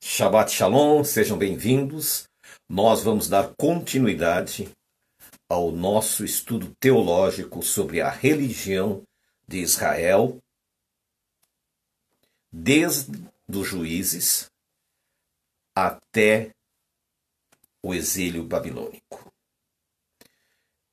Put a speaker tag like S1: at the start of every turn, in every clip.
S1: Shabbat Shalom, sejam bem-vindos. Nós vamos dar continuidade ao nosso estudo teológico sobre a religião de Israel, desde os Juízes até o exílio babilônico.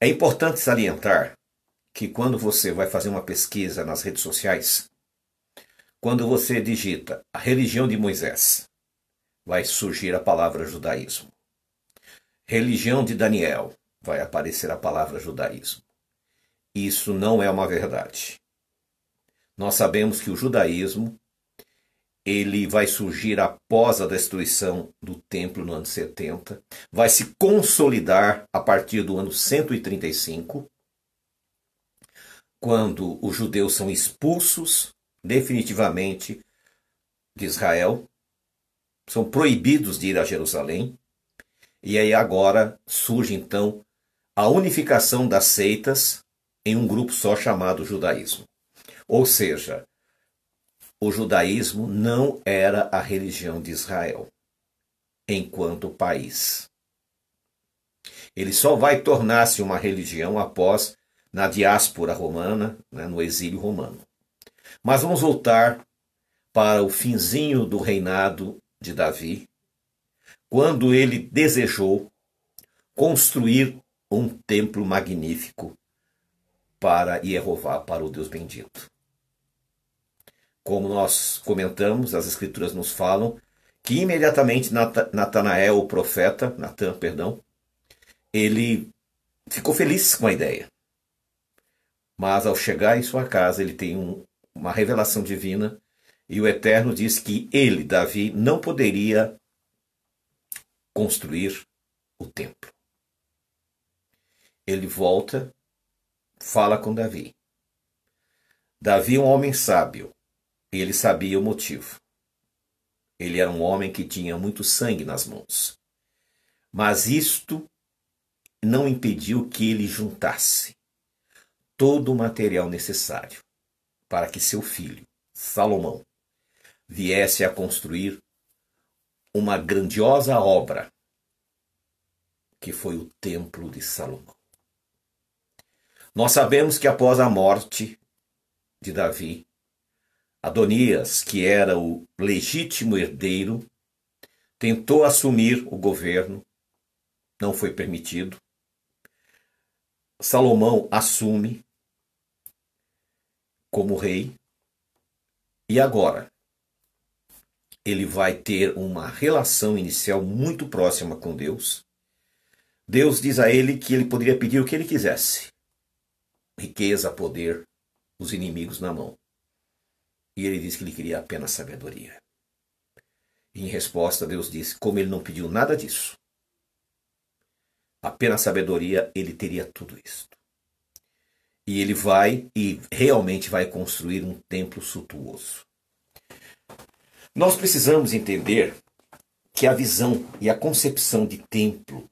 S1: É importante salientar que quando você vai fazer uma pesquisa nas redes sociais, quando você digita a religião de Moisés, vai surgir a palavra judaísmo. Religião de Daniel, vai aparecer a palavra judaísmo. Isso não é uma verdade. Nós sabemos que o judaísmo ele vai surgir após a destruição do templo no ano 70, vai se consolidar a partir do ano 135, quando os judeus são expulsos definitivamente de Israel, são proibidos de ir a Jerusalém, e aí agora surge então a unificação das seitas em um grupo só chamado judaísmo. Ou seja, o judaísmo não era a religião de Israel enquanto país. Ele só vai tornar-se uma religião após na diáspora romana, no exílio romano. Mas vamos voltar para o finzinho do reinado de Davi, quando ele desejou construir um templo magnífico para Jeová, para o Deus bendito. Como nós comentamos, as escrituras nos falam que imediatamente Natanael, o profeta, Natan, ele ficou feliz com a ideia. Mas ao chegar em sua casa, ele tem uma revelação divina e o Eterno diz que ele, Davi, não poderia construir o templo. Ele volta, fala com Davi. Davi é um homem sábio. Ele sabia o motivo. Ele era um homem que tinha muito sangue nas mãos. Mas isto não impediu que ele juntasse todo o material necessário para que seu filho, Salomão, viesse a construir uma grandiosa obra, que foi o Templo de Salomão. Nós sabemos que após a morte de Davi, Adonias, que era o legítimo herdeiro, tentou assumir o governo, não foi permitido. Salomão assume como rei e agora ele vai ter uma relação inicial muito próxima com Deus. Deus diz a ele que ele poderia pedir o que ele quisesse: riqueza, poder, os inimigos na mão. E ele disse que ele queria apenas sabedoria. E em resposta, Deus disse, como ele não pediu nada disso, apenas sabedoria, ele teria tudo isso. E ele vai e realmente vai construir um templo suntuoso. Nós precisamos entender que a visão e a concepção de templo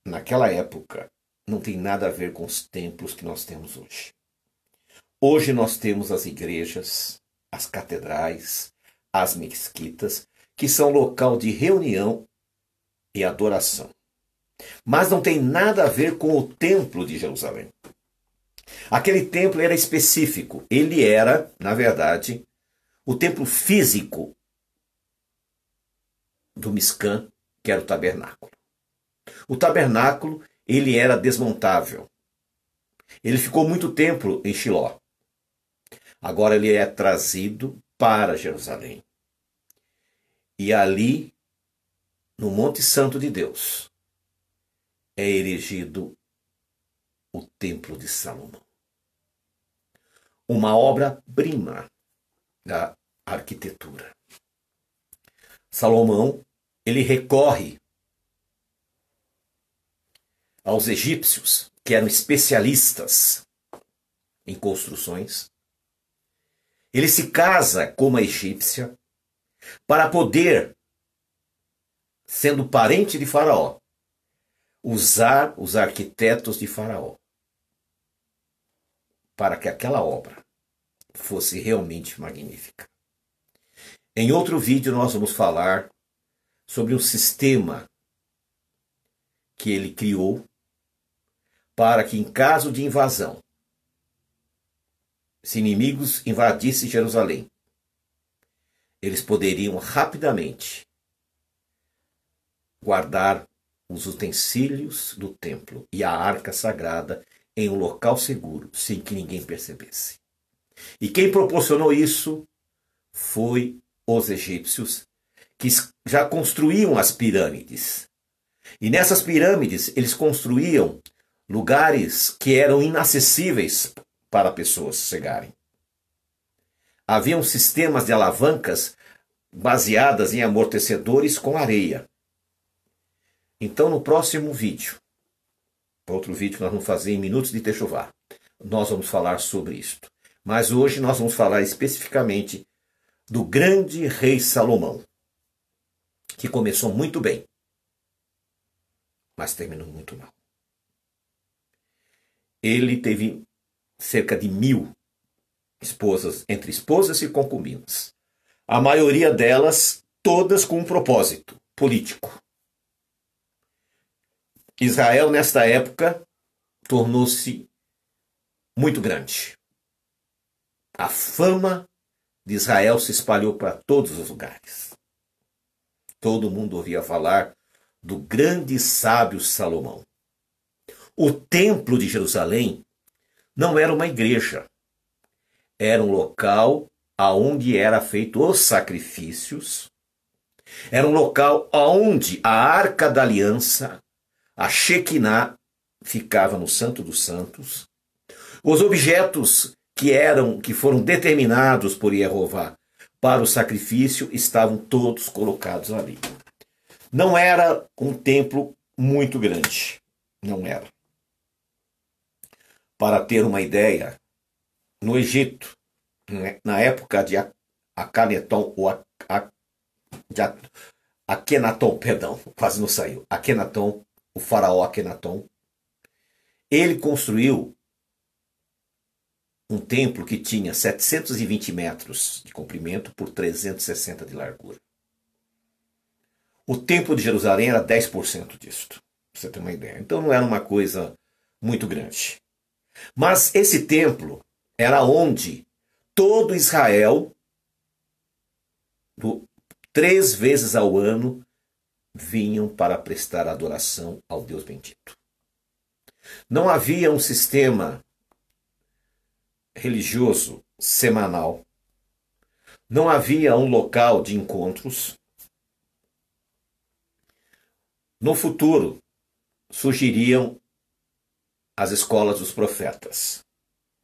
S1: naquela época não tem nada a ver com os templos que nós temos hoje. Hoje nós temos as igrejas, as catedrais, as mesquitas, que são local de reunião e adoração. Mas não tem nada a ver com o templo de Jerusalém. Aquele templo era específico. Ele era, na verdade, o templo físico do Mishkan, que era o tabernáculo. O tabernáculo, ele era desmontável. Ele ficou muito tempo em Shiló. Agora ele é trazido para Jerusalém. E ali, no Monte Santo de Deus, é erigido o Templo de Salomão. Uma obra-prima da arquitetura. Salomão, ele recorre aos egípcios, que eram especialistas em construções. Ele se casa com uma egípcia para poder, sendo parente de Faraó, usar os arquitetos de Faraó para que aquela obra fosse realmente magnífica. Em outro vídeo nós vamos falar sobre um sistema que ele criou para que, em caso de invasão, se inimigos invadissem Jerusalém, eles poderiam rapidamente guardar os utensílios do templo e a arca sagrada em um local seguro, sem que ninguém percebesse. E quem proporcionou isso foi os egípcios, que já construíam as pirâmides. E nessas pirâmides eles construíam lugares que eram inacessíveis para pessoas chegarem. Haviam sistemas de alavancas baseadas em amortecedores com areia. Então, no próximo vídeo, outro vídeo que nós vamos fazer em Minutos de Techuvá, nós vamos falar sobre isto. Mas hoje nós vamos falar especificamente do grande rei Salomão, que começou muito bem, mas terminou muito mal. Ele teve cerca de 1000 esposas, entre esposas e concubinas. A maioria delas, todas com um propósito político. Israel, nesta época, tornou-se muito grande. A fama de Israel se espalhou para todos os lugares. Todo mundo ouvia falar do grande sábio Salomão. O templo de Jerusalém não era uma igreja. Era um local aonde era feito os sacrifícios. Era um local aonde a Arca da Aliança, a Shekinah, ficava no Santo dos Santos. Os objetos que foram determinados por Jeová para o sacrifício estavam todos colocados ali. Não era um templo muito grande. Não era. Para ter uma ideia, no Egito, na época de Akenaton, quase não saiu, Akenaton, o faraó Akenaton, ele construiu um templo que tinha 720 metros de comprimento por 360 de largura. O templo de Jerusalém era 10% disto, pra você ter uma ideia. Então não era uma coisa muito grande. Mas esse templo era onde todo Israel, 3 vezes ao ano, vinham para prestar adoração ao Deus bendito. Não havia um sistema religioso semanal. Não havia um local de encontros. No futuro, surgiriam as escolas dos profetas,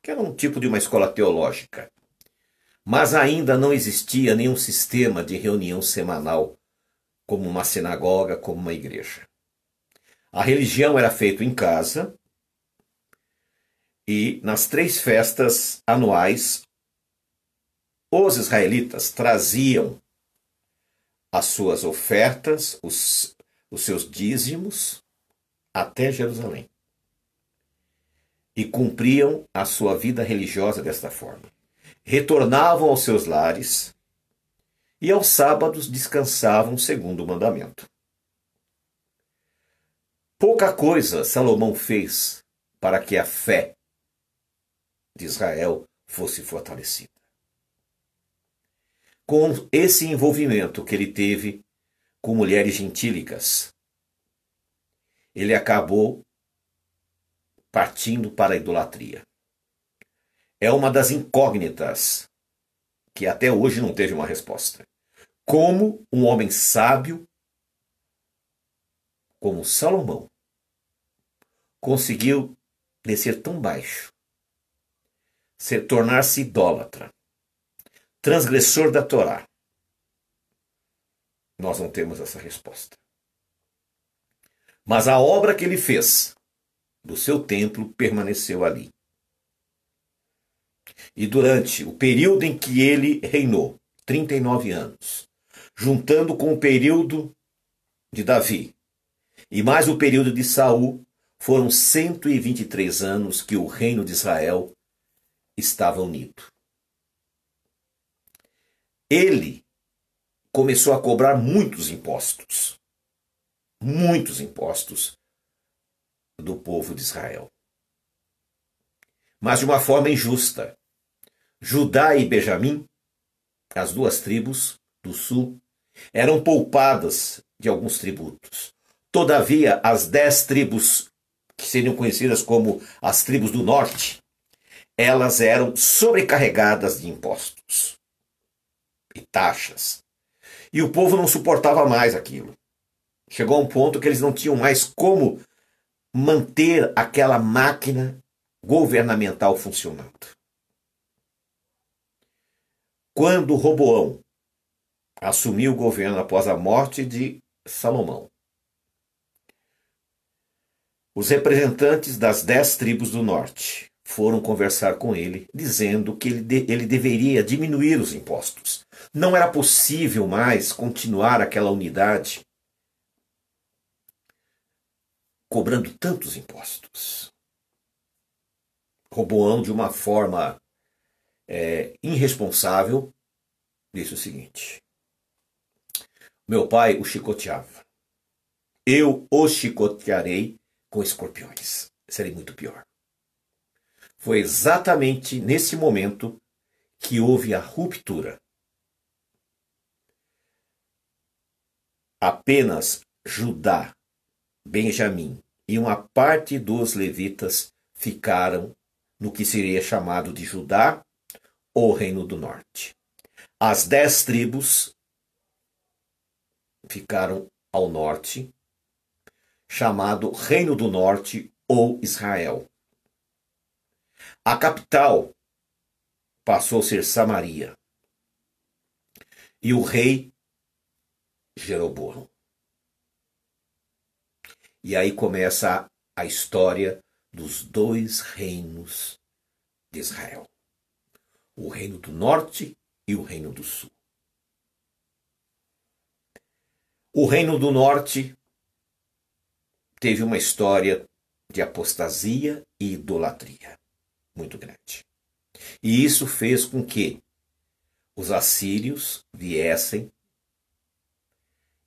S1: que era um tipo de uma escola teológica. Mas ainda não existia nenhum sistema de reunião semanal, como uma sinagoga, como uma igreja. A religião era feita em casa e nas 3 festas anuais, os israelitas traziam as suas ofertas, os seus dízimos, até Jerusalém. E cumpriam a sua vida religiosa desta forma. Retornavam aos seus lares e aos sábados descansavam segundo o mandamento. Pouca coisa Salomão fez para que a fé de Israel fosse fortalecida. Com esse envolvimento que ele teve com mulheres gentílicas, ele acabou partindo para a idolatria. É uma das incógnitas que até hoje não teve uma resposta. Como um homem sábio, como Salomão, conseguiu descer tão baixo, tornar-se idólatra, transgressor da Torá? Nós não temos essa resposta. Mas a obra que ele fez do seu templo permaneceu ali. E durante o período em que ele reinou, 39 anos, juntando com o período de Davi e mais o período de Saul, foram 123 anos que o reino de Israel estava unido. Ele começou a cobrar muitos impostos do povo de Israel, mas de uma forma injusta. Judá e Benjamim, as duas tribos do sul, eram poupadas de alguns tributos. Todavia, as 10 tribos, que seriam conhecidas como as tribos do norte, elas eram sobrecarregadas de impostos e taxas. E o povo não suportava mais aquilo. Chegou a um ponto que eles não tinham mais como manter aquela máquina governamental funcionando. Quando Roboão assumiu o governo após a morte de Salomão, os representantes das 10 tribos do norte foram conversar com ele, dizendo que ele deveria diminuir os impostos. Não era possível mais continuar aquela unidade cobrando tantos impostos. Roboão, de uma forma irresponsável, disse o seguinte: meu pai o chicoteava. Eu o chicotearei com escorpiões. Seria muito pior. Foi exatamente nesse momento que houve a ruptura. Apenas Judá, Benjamim e uma parte dos levitas ficaram no que seria chamado de Judá ou Reino do Norte. As 10 tribos ficaram ao norte, chamado Reino do Norte ou Israel. A capital passou a ser Samaria. E o rei Jeroboão. E aí começa a história dos 2 reinos de Israel. O reino do norte e o reino do sul. O reino do norte teve uma história de apostasia e idolatria muito grande. E isso fez com que os assírios viessem,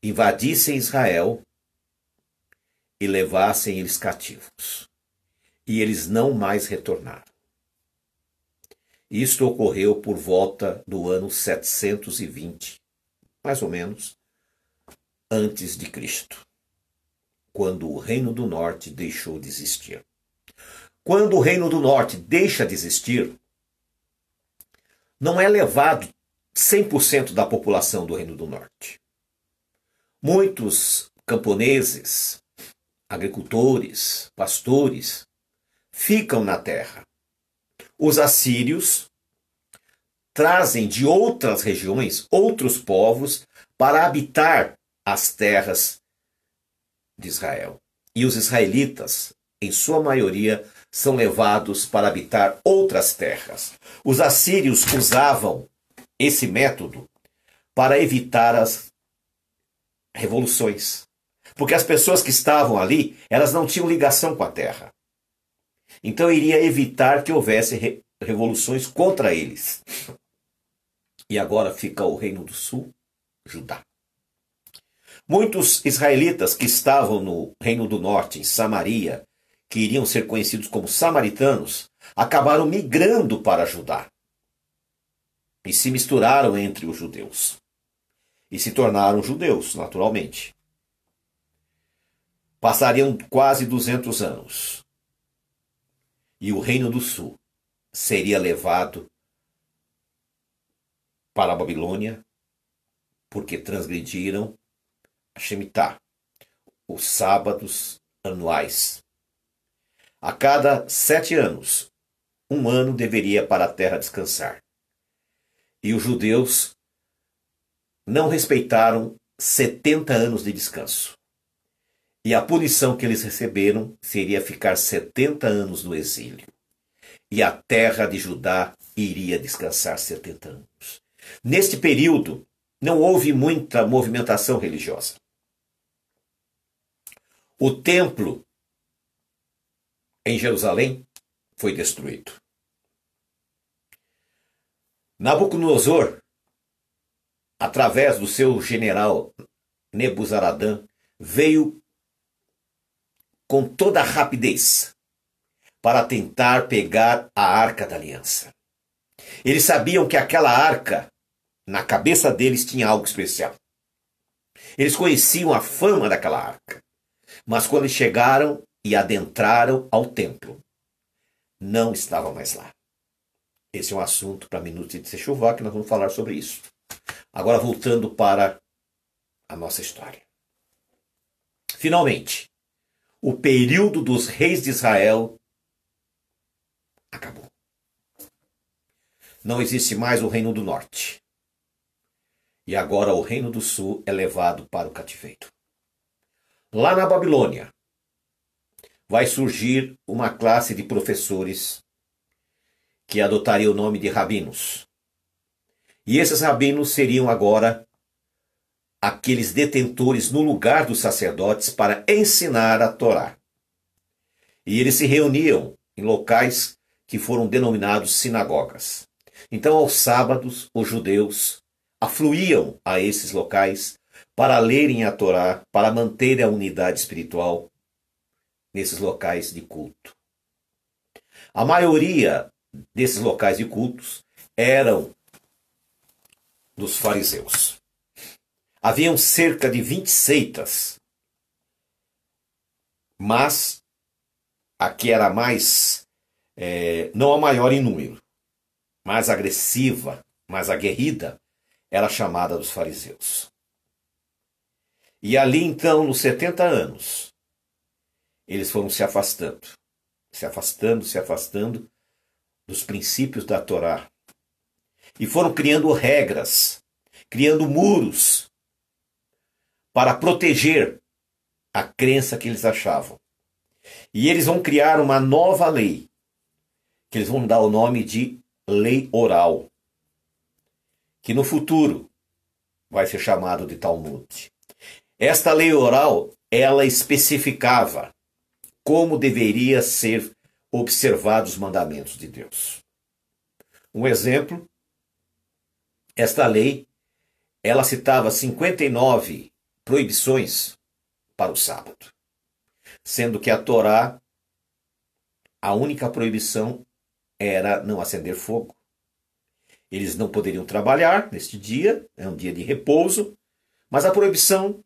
S1: invadissem Israel e levassem eles cativos. E eles não mais retornaram. Isto ocorreu por volta do ano 720, mais ou menos, antes de Cristo, quando o Reino do Norte deixou de existir. Quando o Reino do Norte deixa de existir, não é levado 100% da população do Reino do Norte. Muitos camponeses, agricultores, pastores, ficam na terra. Os assírios trazem de outras regiões, outros povos, para habitar as terras de Israel. E os israelitas, em sua maioria, são levados para habitar outras terras. Os assírios usavam esse método para evitar as revoluções. Porque as pessoas que estavam ali, elas não tinham ligação com a terra. Então iria evitar que houvesse revoluções contra eles. E agora fica o Reino do Sul, Judá. Muitos israelitas que estavam no Reino do Norte, em Samaria, que iriam ser conhecidos como samaritanos, acabaram migrando para Judá. E se misturaram entre os judeus. E se tornaram judeus, naturalmente. Passariam quase 200 anos. E o Reino do Sul seria levado para a Babilônia, porque transgrediram a Shemitah, os sábados anuais. A cada 7 anos, um ano deveria para a terra descansar. E os judeus não respeitaram 70 anos de descanso. E a punição que eles receberam seria ficar 70 anos no exílio. E a terra de Judá iria descansar 70 anos. Neste período, não houve muita movimentação religiosa. O templo em Jerusalém foi destruído. Nabucodonosor através do seu general Nebuzaradã, veio com toda a rapidez para tentar pegar a Arca da Aliança. Eles sabiam que aquela arca, na cabeça deles, tinha algo especial. Eles conheciam a fama daquela arca. Mas quando chegaram e adentraram ao templo, não estava mais lá. Esse é um assunto para Minuto de Techuvá, que nós vamos falar sobre isso. Agora, voltando para a nossa história. Finalmente, o período dos reis de Israel acabou. Não existe mais o Reino do Norte. E agora o Reino do Sul é levado para o cativeiro. Lá na Babilônia, vai surgir uma classe de professores que adotaria o nome de rabinos. E esses rabinos seriam agora aqueles detentores no lugar dos sacerdotes para ensinar a Torá. E eles se reuniam em locais que foram denominados sinagogas. Então, aos sábados, os judeus afluíam a esses locais para lerem a Torá, para manterem a unidade espiritual nesses locais de culto. A maioria desses locais de cultos eram dos fariseus. Haviam cerca de 20 seitas, mas a que era mais, não a maior em número, mais agressiva, mais aguerrida, era chamada dos fariseus. E ali então, nos 70 anos, eles foram se afastando dos princípios da Torá. E foram criando regras, criando muros para proteger a crença que eles achavam. E eles vão criar uma nova lei, que eles vão dar o nome de lei oral, que no futuro vai ser chamado de Talmud. Esta lei oral, ela especificava como deveria ser observados os mandamentos de Deus. Um exemplo, esta lei, ela citava 59 proibições para o sábado, sendo que a Torá, a única proibição era não acender fogo. Eles não poderiam trabalhar neste dia, é um dia de repouso, mas a proibição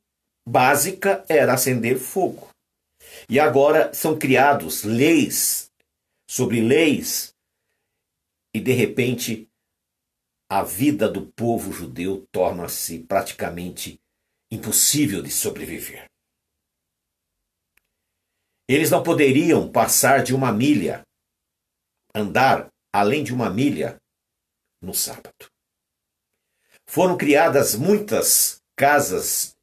S1: básica era acender fogo. E agora são criados leis sobre leis e, de repente, a vida do povo judeu torna-se praticamente impossível de sobreviver. Eles não poderiam passar de uma milha, andar além de uma milha no sábado. Foram criadas muitas casas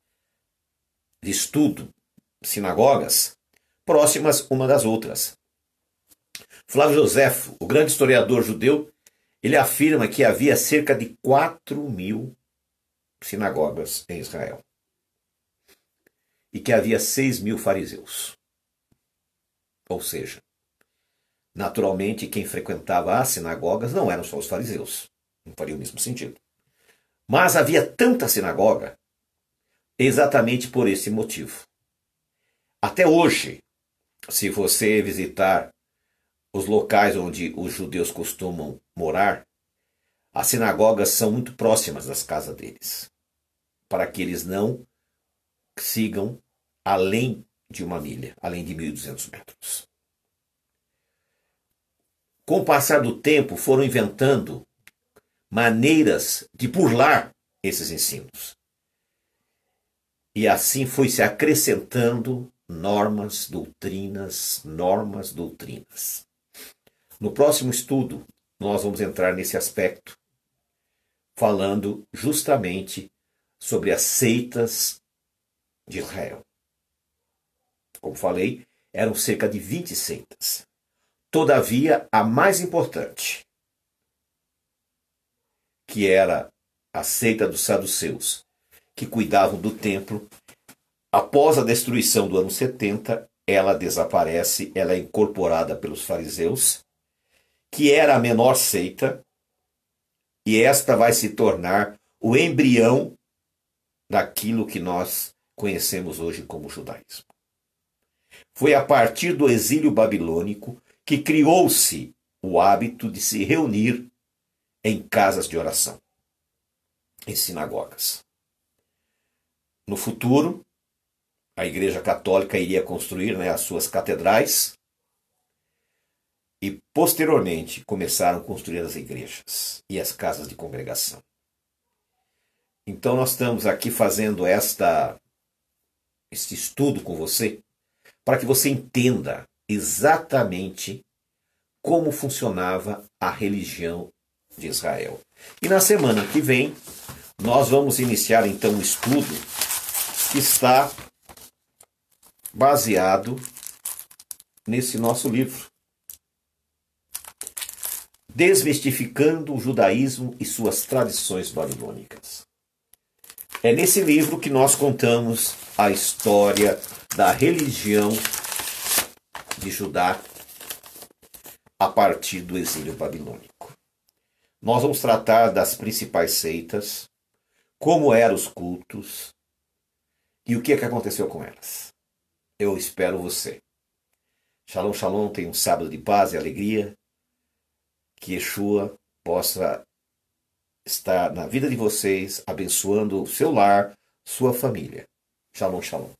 S1: de estudo, sinagogas, próximas uma das outras. Flávio Joséfo, o grande historiador judeu, ele afirma que havia cerca de 4.000 sinagogas em Israel e que havia 6.000 fariseus. Ou seja, naturalmente quem frequentava as sinagogas não eram só os fariseus, não faria o mesmo sentido. Mas havia tanta sinagoga exatamente por esse motivo. Até hoje, se você visitar os locais onde os judeus costumam morar, as sinagogas são muito próximas das casas deles, para que eles não sigam além de uma milha, além de 1.200 metros. Com o passar do tempo, foram inventando maneiras de burlar esses ensinos. E assim foi se acrescentando normas, doutrinas. No próximo estudo, nós vamos entrar nesse aspecto, falando justamente sobre as seitas de Israel. Como falei, eram cerca de 20 seitas. Todavia, a mais importante, que era a seita dos saduceus, que cuidavam do templo, após a destruição do ano 70, ela desaparece, ela é incorporada pelos fariseus, que era a menor seita, e esta vai se tornar o embrião daquilo que nós conhecemos hoje como judaísmo. Foi a partir do exílio babilônico que criou-se o hábito de se reunir em casas de oração, em sinagogas. No futuro, a Igreja Católica iria construir, as suas catedrais e, posteriormente, começaram a construir as igrejas e as casas de congregação. Então, nós estamos aqui fazendo este estudo com você para que você entenda exatamente como funcionava a religião de Israel. E na semana que vem, nós vamos iniciar então um estudo que está baseado nesse nosso livro, Desmistificando o Judaísmo e Suas Tradições Babilônicas. É nesse livro que nós contamos a história da religião de Judá a partir do exílio babilônico. Nós vamos tratar das principais seitas, como eram os cultos e o que aconteceu com elas. Eu espero você. Shalom, shalom, tenha um sábado de paz e alegria. Que Yeshua possa estar na vida de vocês, abençoando o seu lar, sua família. Shalom, shalom.